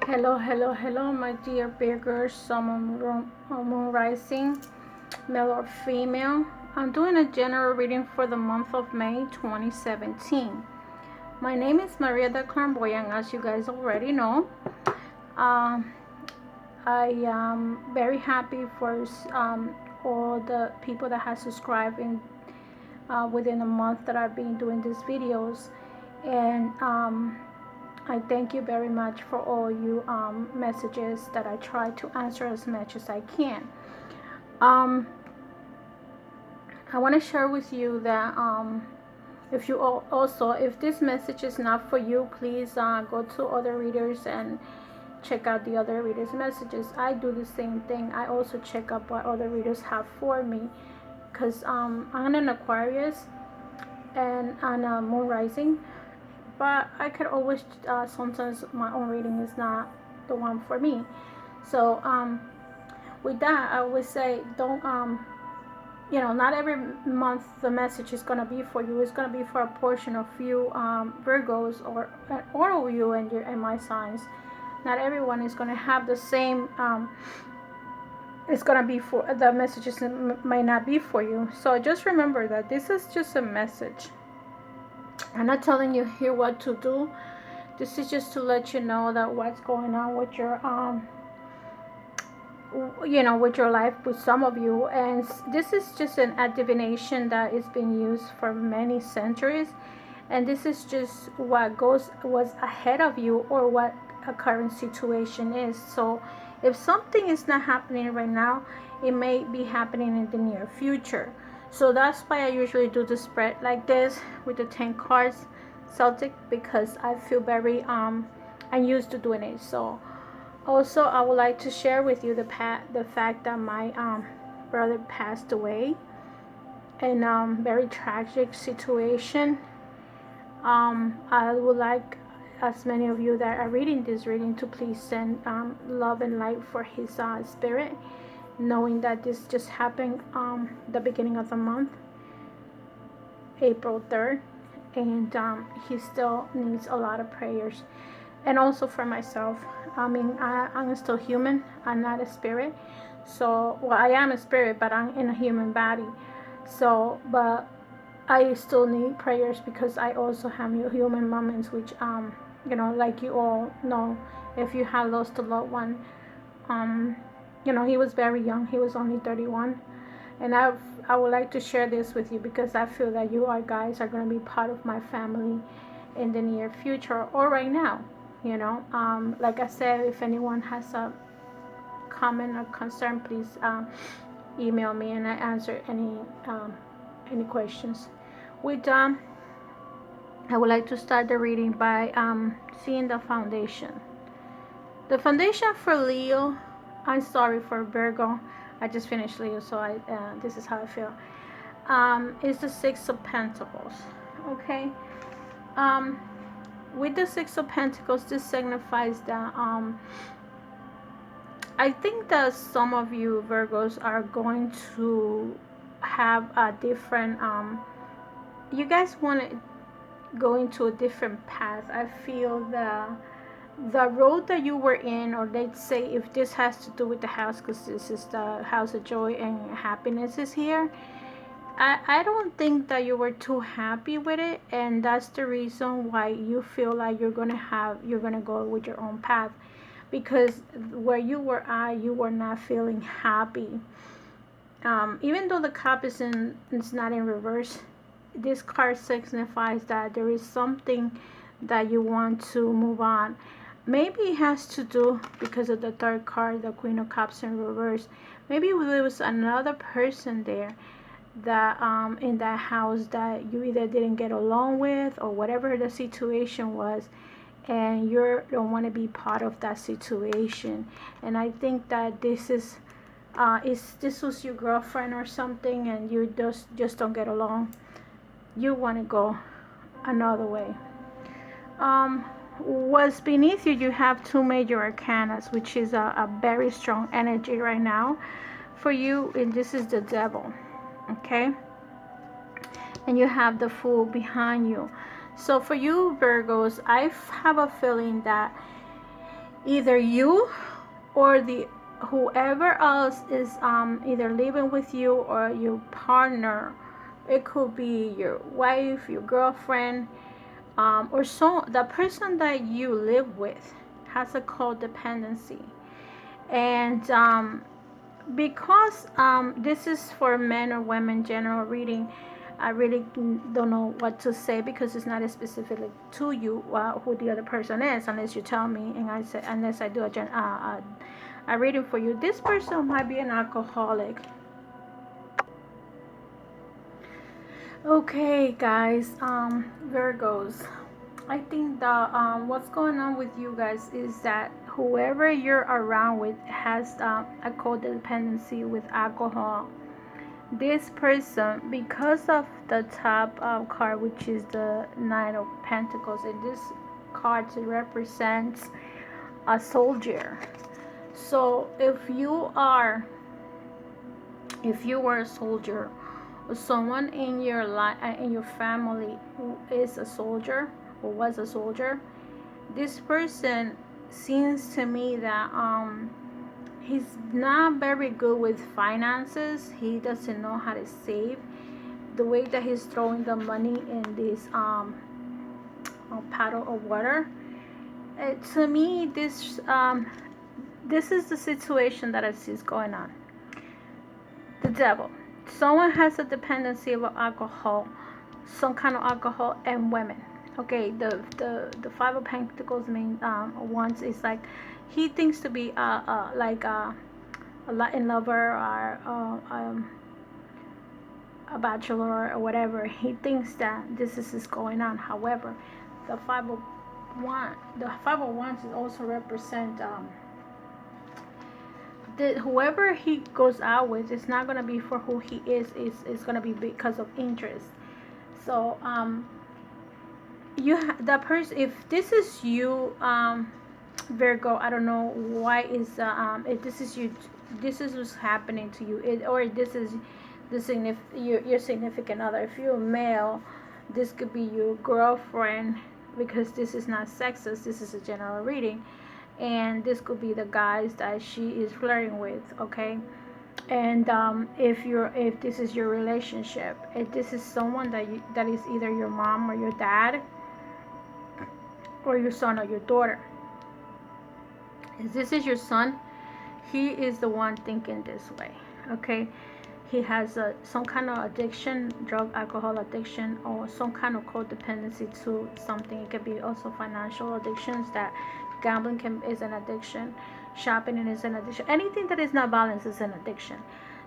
Hello, hello, hello, my dear Virgos, Sun, Moon Rising, male or female. I'm doing a general reading for the month of May 2017. My name is Maria the Clairvoyant, as you guys already know. Um, I am very happy for all the people that have subscribed within a month that I've been doing these videos. And I thank you very much for all you messages that I try to answer as much as I can. Um, I want to share with you that if you also, if this message is not for you, please go to other readers and check out the other readers' messages. I do the same thing. I also check up what other readers have for me because I'm an Aquarius and on a Moon Rising, but I could always sometimes my own reading is not the one for me. So with that, I would say don't not every month the message is gonna be for you. It's gonna be for a portion of you Virgos or all of you and my signs. Not everyone is gonna have the same. It's gonna be for the messages might not be for you. So just remember that this is just a message. I'm not telling you here what to do. This is just to let you know that what's going on with your with your life with some of you. And this is just an divination that is being used for many centuries, and this is just what was ahead of you or what a current situation is. So if something is not happening right now, it may be happening in the near future. So that's why I usually do the spread like this with the 10 cards Celtic, because I feel very I'm used to doing it. So also, I would like to share with you the fact that my brother passed away in very tragic situation. I would like as many of you that are reading this reading to please send love and light for his spirit, knowing that this just happened the beginning of the month, April 3rd, and he still needs a lot of prayers. And also for myself, I mean, I'm still human. I'm not a spirit. So, well, I am a spirit, but I'm in a human body. So, but I still need prayers because I also have human moments, which, like you all know, if you have lost a loved one, he was very young. He was only 31. And I would like to share this with you because I feel that you guys are going to be part of my family in the near future or right now. Like I said, if anyone has a comment or concern, please email me and I answer any questions. With I would like to start the reading by seeing the foundation. The foundation for Leo. I'm sorry for Virgo. I just finished Leo, so this is how I feel. Is the Six of Pentacles. Okay. With the Six of Pentacles, this signifies that I think that some of you Virgos are going to have a different you guys want to go into a different path. I feel the road that you were in, or let's say if this has to do with the house, because this is the house of joy and happiness is here. I don't think that you were too happy with it, and that's the reason why you feel like you're gonna go with your own path, because where you were at, you were not feeling happy. Even though the cup is not in reverse, this card signifies that there is something that you want to move on. Maybe it has to do because of the third card, the Queen of Cups in reverse. Maybe there was another person there that in that house that you either didn't get along with or whatever the situation was, and you don't want to be part of that situation. And I think that this was your girlfriend or something, and you just don't get along. You want to go another way. What's beneath you, you have two major arcanas, which is a very strong energy right now for you, and this is the Devil. Okay, and you have the Fool behind you. So for you Virgos, I have a feeling that either you or the whoever else is either living with you or your partner. It could be your wife, your girlfriend, or so the person that you live with has a codependency. And because this is for men or women general reading, I really don't know what to say because it's not specifically to you who the other person is, unless you tell me, and I say unless I do a reading for you. This person might be an alcoholic. Okay, guys, Virgos. I think that what's going on with you guys is that whoever you're around with has a codependency with alcohol. This person, because of the top card, which is the Nine of Pentacles, and this card represents a soldier. So if you were a soldier, or someone in your life, in your family, who is a soldier or was a soldier, this person seems to me that he's not very good with finances. He doesn't know how to save. The way that he's throwing the money in this paddle of water, to me, this is the situation that I see is going on. The devil. Someone has a dependency of alcohol, some kind of alcohol, and women. Okay, the Five of Pentacles mean once is like he thinks to be like a Latin lover or a bachelor or whatever. He thinks that this is going on. However, the Five of Wands is also represent whoever he goes out with is not gonna be for who he is. It's gonna be because of interest. So that person, if this is you, Virgo, I don't know why is if this is you, this is what's happening to you, or this is your significant other. If you're a male, this could be your girlfriend, because this is not sexist, this is a general reading, and this could be the guys that she is flirting with. Okay, and if this is your relationship, if this is someone that is either your mom or your dad, or your son or your daughter. If this is your son, he is the one thinking this way. Okay, he has some kind of addiction, drug, alcohol addiction, or some kind of codependency to something. It could be also financial addictions, that gambling is an addiction, shopping is an addiction. Anything that is not balanced is an addiction.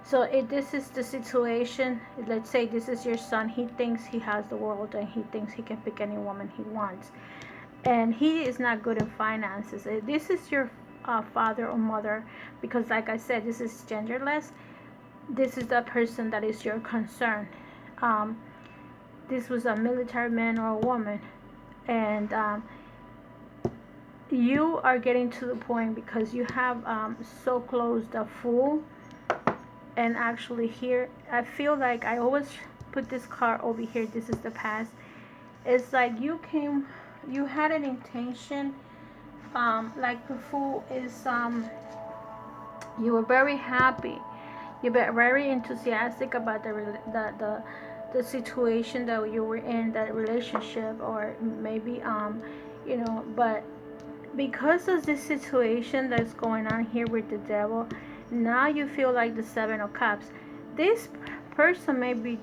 So if this is the situation, let's say this is your son, he thinks he has the world and he thinks he can pick any woman he wants, and he is not good in finances. If this is your father or mother, because like I said, this is genderless, this is the person that is your concern. This was a military man or a woman, and you are getting to the point because you have so close the Fool, and actually here I feel like I always put this card over here. This is the past. It's like you had an intention, like the Fool is you were very happy, you were very enthusiastic about the situation that you were in, that relationship, or maybe but because of this situation that's going on here with the devil, now you feel like the Seven of Cups. This person may be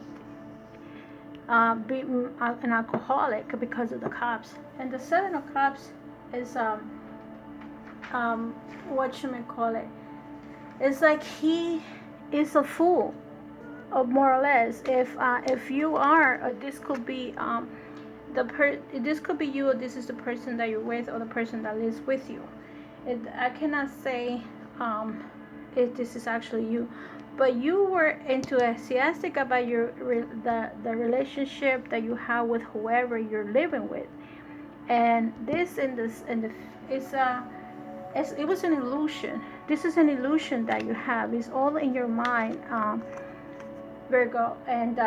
an alcoholic because of the cups, and the Seven of Cups is what you may call it. It's like he is a fool, more or less. If you are, this could be this could be you, or this is the person that you're with, or the person that lives with you. I cannot say if this is actually you, but you were enthusiastic about the relationship that you have with whoever you're living with, and it was an illusion. This is an illusion that you have. It's all in your mind, Virgo, and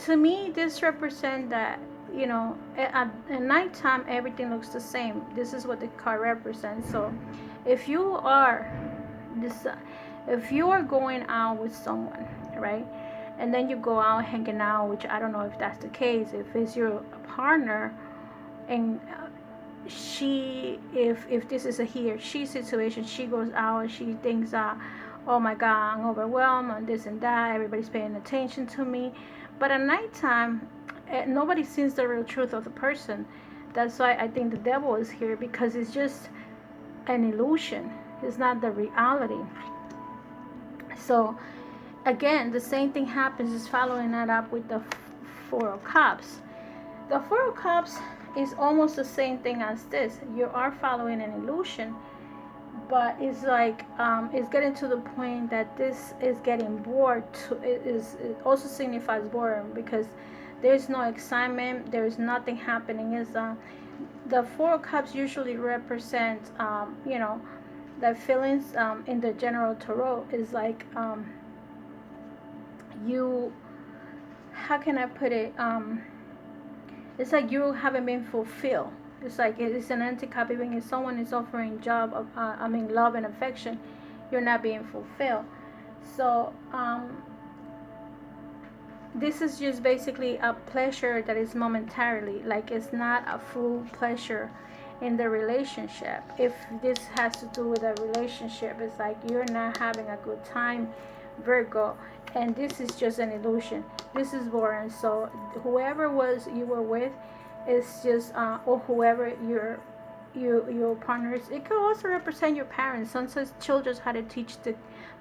to me this represents that at nighttime everything looks the same. This is what the card represents. So if you are this if you are going out with someone, right, and then you go out hanging out, which I don't know if that's the case, if it's your partner, and if this is a he or she situation, she goes out and she thinks, oh my god, I'm overwhelmed and this and that, everybody's paying attention to me. But at nighttime, nobody sees the real truth of the person. That's why I think the devil is here, because it's just an illusion. It's not the reality. So again, the same thing happens, is following that up with the Four of Cups. The Four of Cups is almost the same thing as this. You are following an illusion, but it's like it's getting to the point that this is getting bored. It also signifies boredom, because there's no excitement, there's nothing happening. Is the Four of Cups usually represent the feelings in the general tarot is like you, how can I put it, it's like you haven't been fulfilled. It's like it's an anti-copy. Even if someone is offering job of love and affection, you're not being fulfilled. So this is just basically a pleasure that is momentarily, like it's not a full pleasure in the relationship. If this has to do with a relationship, it's like you're not having a good time, Virgo, and this is just an illusion. This is boring. So whoever you were with is just or whoever your partners, it could also represent your parents. Sometimes children how to teach the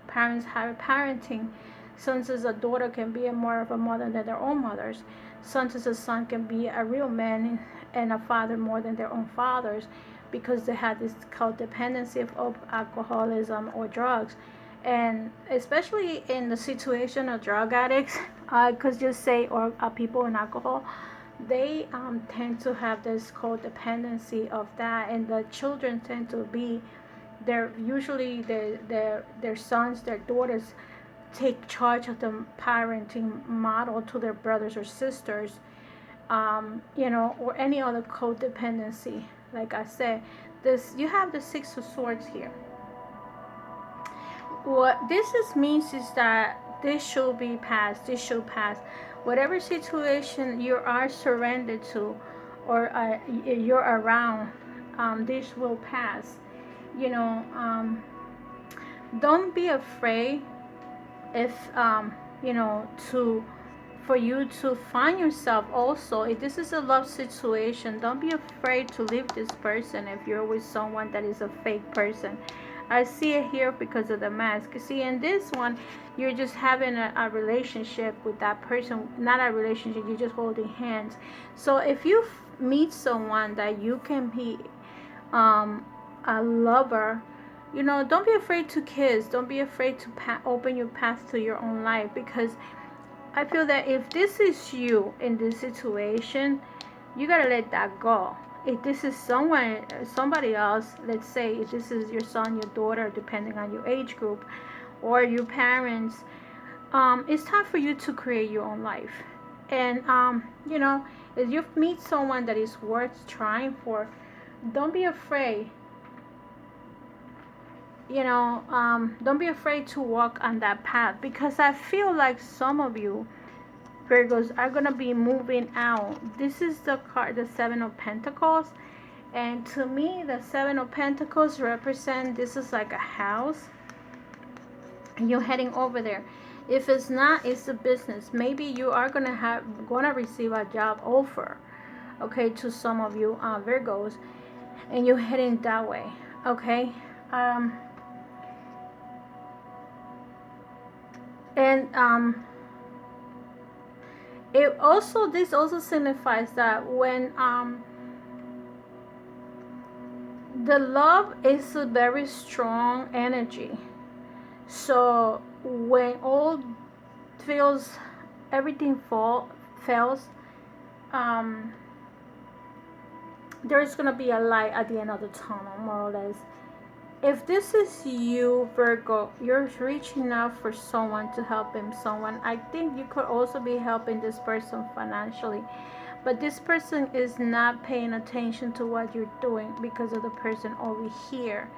parents how parenting. Sometimes a daughter can be more of a mother than their own mothers. Sometimes a son can be a real man and a father more than their own fathers, because they had this codependency of alcoholism or drugs. And especially in the situation of drug addicts, I could just say, or people in alcohol, they tend to have this codependency of that, and the children tend to be usually their sons, their daughters take charge of the parenting model to their brothers or sisters, or any other codependency. Like I said, you have the Six of Swords here. What this means is that this should be passed. This should pass. Whatever situation you are surrendered to, or you're around, this will pass. Don't be afraid if for you to find yourself also, if this is a love situation, don't be afraid to leave this person if you're with someone that is a fake person. I see it here because of the mask. See, in this one, you're just having a relationship with that person. Not a relationship, you're just holding hands. So if you meet someone that you can be a lover, don't be afraid to kiss. Don't be afraid to open your path to your own life, because I feel that if this is you in this situation, you gotta let that go. If this is somebody else, let's say if this is your son, your daughter, depending on your age group, or your parents, it's time for you to create your own life. And if you meet someone that is worth trying for, don't be afraid. Don't be afraid to walk on that path, because I feel like some of you Virgos are gonna be moving out. This is the card, the Seven of Pentacles, and to me the Seven of Pentacles represent, this is like a house and you're heading over there. If it's not, it's a business. Maybe you are gonna receive a job offer, okay, to some of you Virgos, and you're heading that way, okay. This also signifies that when the love is a very strong energy, so when all everything fails, there's gonna be a light at the end of the tunnel, more or less. If this is you, Virgo, you're reaching out for someone to help someone. I think you could also be helping this person financially. But this person is not paying attention to what you're doing because of the person over here.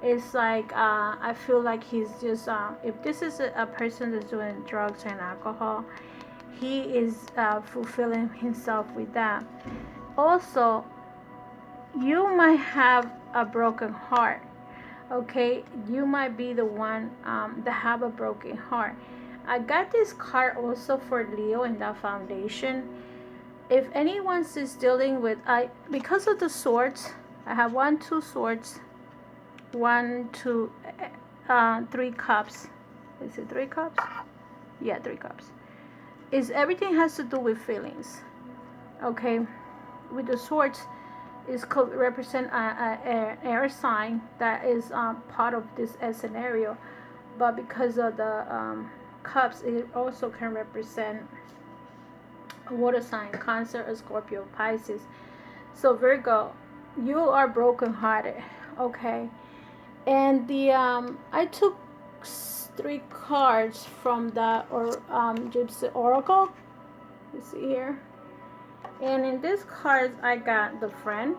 It's like I feel like he's just if this is a person that's doing drugs and alcohol, he is fulfilling himself with that. Also, you might have a broken heart. Okay, you might be the one that have a broken heart. I got this card also for Leo in that foundation. If anyone is dealing with, because of the swords, I have 1, 2 swords, 1, 2, 3 cups. Is it 3 cups? Yeah, 3 cups. Is everything has to do with feelings. Okay, with the swords, is could represent an air sign that is part of this scenario, but because of the cups, it also can represent a water sign, Cancer, Scorpio, Pisces. So Virgo, you are brokenhearted, okay? And the I took 3 cards from the Gypsy Oracle. You see here. And in this card, I got the friend.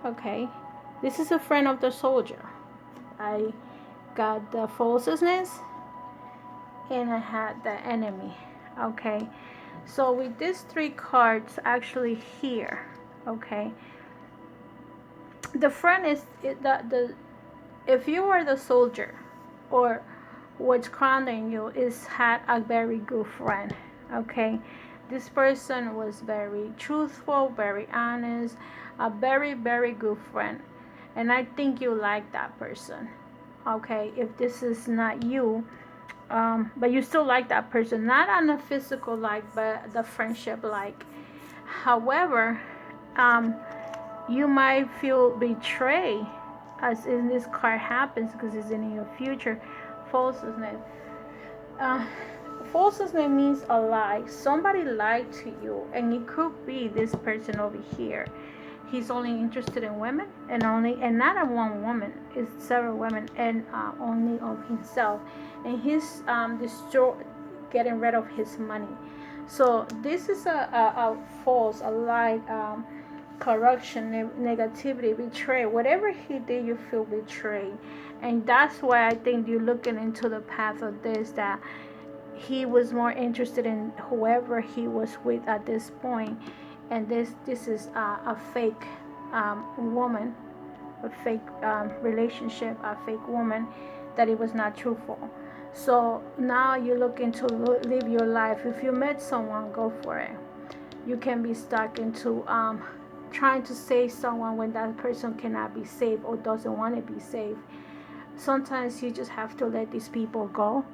Okay, this is a friend of the soldier. I got the falseness, and I had the enemy. Okay, so with these 3 cards actually here, okay, the friend is the if you are the soldier, or what's crowning you is had a very good friend. Okay, this person was very truthful, very honest, a very, very good friend. And I think you like that person. Okay, if this is not you, but you still like that person, not on a physical like, but the friendship like. However, you might feel betrayed, as in this card happens, because it's in your future. Falseness. Uh, Falseness means a lie. Somebody lied to you, and it could be this person over here. He's only interested in women, and not a one woman. It's several women, and only of himself. And he's getting rid of his money. So this is a false, a lie, corruption, negativity, betrayal. Whatever he did, you feel betrayed, and that's why I think you're looking into the path of this, that he was more interested in whoever he was with at this point, and this is a fake woman, a fake relationship, a fake woman, that it was not truthful. So now you're looking to live your life. If you met someone, go for it. You can be stuck into trying to save someone when that person cannot be saved or doesn't want to be saved. Sometimes you just have to let these people go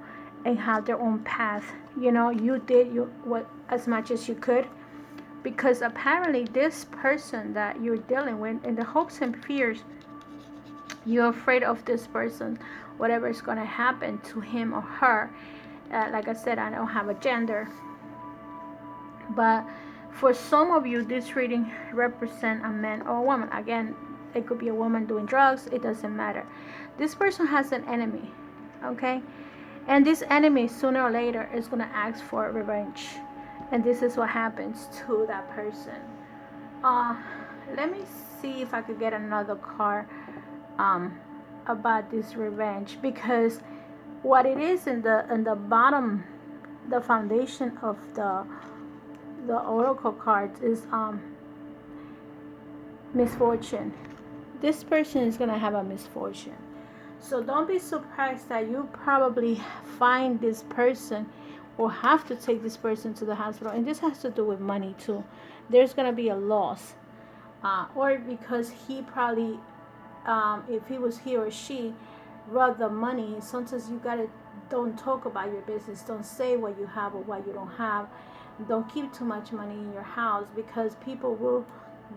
and have their own path. You know, you did what as much as you could, because apparently this person that you're dealing with, in the hopes and fears, you're afraid of this person, whatever is going to happen to him or her. Like I said, I don't have a gender, but for some of you, this reading represents a man or a woman. Again, it could be a woman doing drugs. It doesn't matter. This person has an enemy, okay? And this enemy, sooner or later, is going to ask for revenge. And this is what happens to that person. Let me see if I could get another card about this revenge. Because what it is in the bottom, the foundation of the oracle cards is misfortune. This person is going to have a misfortune. So don't be surprised that you probably find this person or have to take this person to the hospital. And this has to do with money too. There's going to be a loss. Or because he probably, if he was he or she, brought the money. Sometimes you got to, don't talk about your business. Don't say what you have or what you don't have. Don't keep too much money in your house, because people will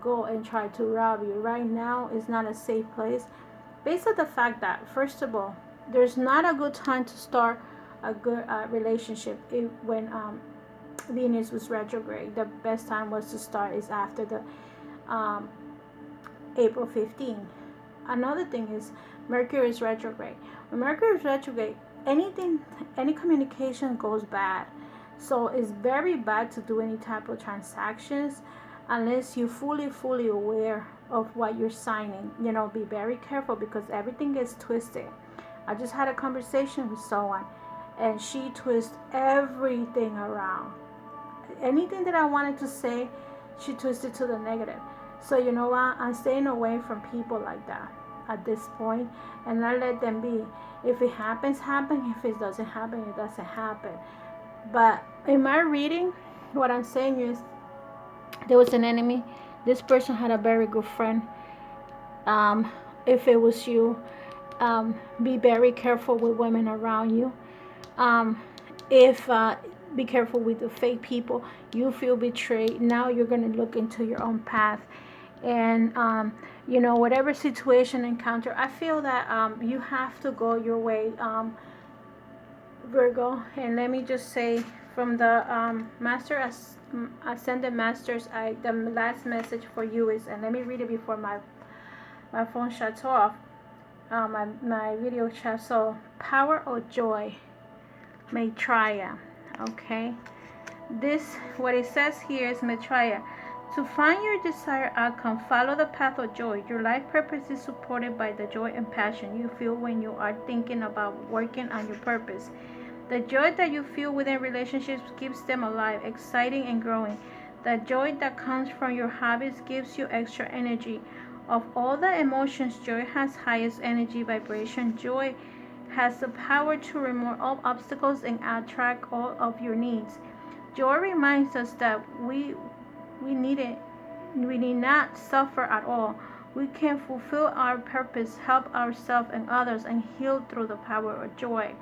go and try to rob you. Right now is not a safe place. Based on the fact that, first of all, there's not a good time to start a good relationship when Venus was retrograde. The best time was to start is after the April 15. Another thing is Mercury is retrograde. When Mercury is retrograde, any communication goes bad. So it's very bad to do any type of transactions unless you're fully aware of what you're signing. Be very careful because everything gets twisted. I just had a conversation with someone and she twists everything around. Anything that I wanted to say, she twisted to the negative. So you know what? I'm staying away from people like that at this point, and I let them be. If it happens, happen. If it doesn't happen, it doesn't happen. But in my reading, what I'm saying is there was an enemy. This person had a very good friend. If it was you, be very careful with women around you. If Be careful with the fake people. You feel betrayed. Now you're going to look into your own path. And whatever situation encounter, I feel that you have to go your way, Virgo. And let me just say, from the Master Ascended Masters, the last message for you is, and let me read it before my phone shuts off, my video chat. So, power or joy, Maitreya. Okay, what it says here is Maitreya. To find your desired outcome, follow the path of joy. Your life purpose is supported by the joy and passion you feel when you are thinking about working on your purpose. The joy that you feel within relationships keeps them alive, exciting, and growing. The joy that comes from your hobbies gives you extra energy. Of all the emotions, joy has highest energy vibration. Joy has the power to remove all obstacles and attract all of your needs. Joy reminds us that we need not suffer at all. We can fulfill our purpose, help ourselves and others, and heal through the power of joy.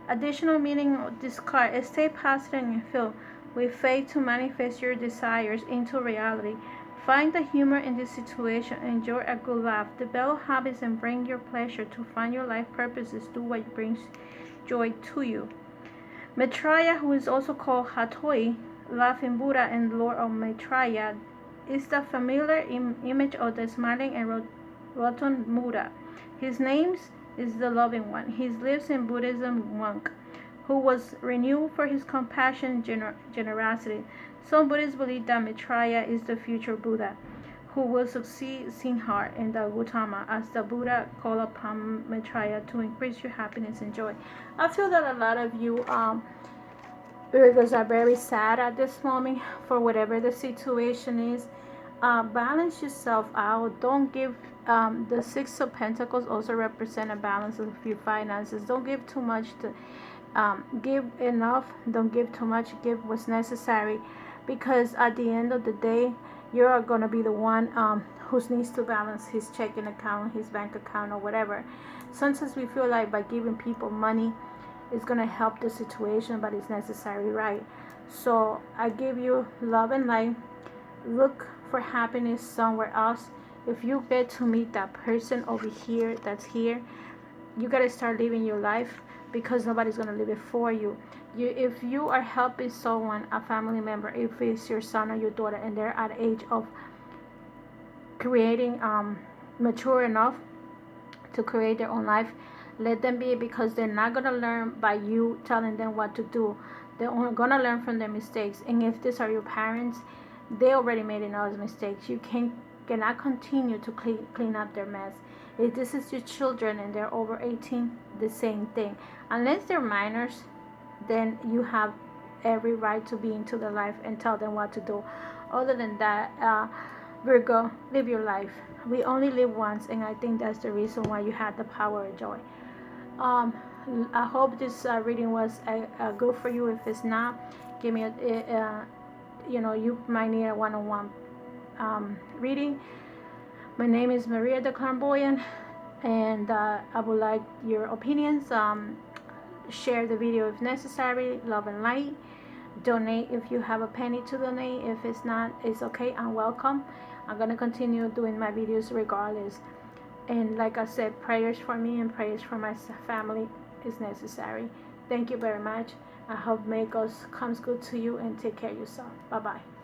Additional meaning of this card is stay positive and filled with faith to manifest your desires into reality. Find the humor in this situation. Enjoy a good laugh. Develop habits and bring your pleasure to find your life purposes. Do what brings joy to you. Maitreya, who is also called Hatoi, Laughing Buddha and Lord of Maitreya, is the familiar image of the smiling and rotund Buddha. His name is the Loving One. He lives in Buddhism monk who was renowned for his compassion and generosity. Some Buddhists believe that Maitreya is the future Buddha who will succeed Singhar in the Gautama as the Buddha called upon Maitreya to increase your happiness and joy. I feel that a lot of you Virgos are very sad at this moment for whatever the situation is. Balance yourself out. Don't give the Six of Pentacles also represent a balance of your finances. Don't give too much to give enough. Don't give too much. Give what's necessary, because at the end of the day, you're going to be the one who needs to balance his checking account, his bank account, or whatever. Sometimes we feel like by giving people money it's going to help the situation, but it's necessary, right? So I give you love and light. Look for happiness somewhere else. If you get to meet that person over here that's here, you got to start living your life, because nobody's going to live it for you. If you are helping someone, a family member, if it's your son or your daughter, and they're at the age of creating mature enough to create their own life, let them be, because they're not going to learn by you telling them what to do. They're going to learn from their mistakes. And if these are your parents, they already made enough mistakes. You cannot continue to clean up their mess. If this is your children and they're over 18, the same thing. Unless they're minors, then you have every right to be into their life and tell them what to do. Other than that, Virgo, live your life. We only live once, and I think that's the reason why you had the power of joy. I hope this reading was good for you. If it's not, give me you might need a one-on-one reading. My name is Maria the Clairvoyant, and I would like your opinions. Share the video if necessary. Love and light. Donate if you have a penny to donate. If it's not, it's okay. I'm welcome. I'm going to continue doing my videos regardless. And like I said, prayers for me and prayers for my family is necessary. Thank you very much. I hope May comes good to you, and take care of yourself. Bye-bye.